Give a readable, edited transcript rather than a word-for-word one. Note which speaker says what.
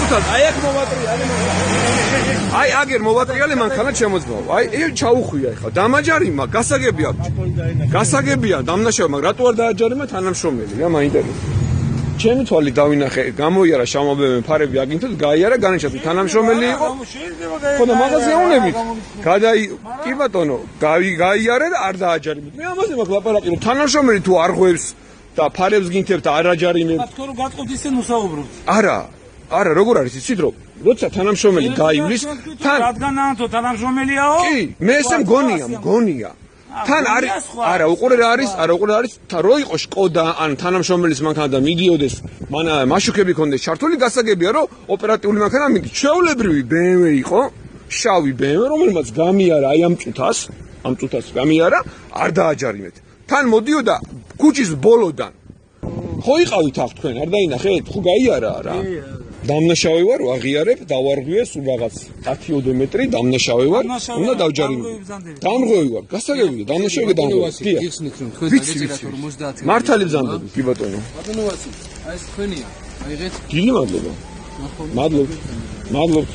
Speaker 1: სულთან, აი აქ მოვატრიალე მანქანა. აი აგერ მოვატრიალე მანქანა ჩემოძმაო. აი ჩაუხვია ეხლა. დამაჯარიმა, გასაგებია. გასაგებია, დამნაშავე, მაგრამ რატო არ დააჯარიმა თანამშრომელი? რა მაინტერესებს? ჩემი თვალი დავინახე, გამოიარა შამობები ფარები აგინთოდ, გაიარა, განაჩათი თანამშრომელი იყო. ხო და მაღაზია უნებით. კი ბატონო, გაიარა და არ დააჯარიმეთ. მე ამაზე მაქვს ლაპარაკი, რომ თანამშრომელი თუ არ ღვევს და ფარებს გინთებთ და არ აჯარიმებთ.
Speaker 2: თქო რომ გაწყვეტ ისე ნუსაუბრობთ.
Speaker 1: არა, როგორ არის იცით რომ როცა თანამშრომელი გაივლის, თან
Speaker 2: რადგანაა თანამშრომელიაო?
Speaker 1: კი, მე ესე მგონია. თან არა უყურე რა არის რო იყო შკოდა ან თანამშრომელის მანქანა და მიდიოდეს მაშუქები ქონდეს ჩართული გასაგებია რომ ოპერატიული მანქანა მიდი ჩვეულებრივი BMW იყო შავი BMW რომელმაც გამიარა აი ამ წუთას გამიარა არ დააჯარიმეთ თან მოდიოდა ქუჩის ბოლოდან ხო იყავით აქ თქვენ არ დაინახეთ ხო გაიარა რა დამნაშავე ვარ აღიარებ დავარღვიე სულ რაღაც 10 ოდომეტრი დამნაშავე ვარ უნდა დავჯარიმო დამღვევი ვარ გასაგებია დამნაშავე დამღვევი
Speaker 3: იხსნით რომ თქვენ დაგეწერათ 50
Speaker 1: მართალი ბზანდები კი ბატონო
Speaker 3: ბატონო ვასი აი ეს თქვენია აიღეთ
Speaker 1: დიდი მადლობა მადლობთ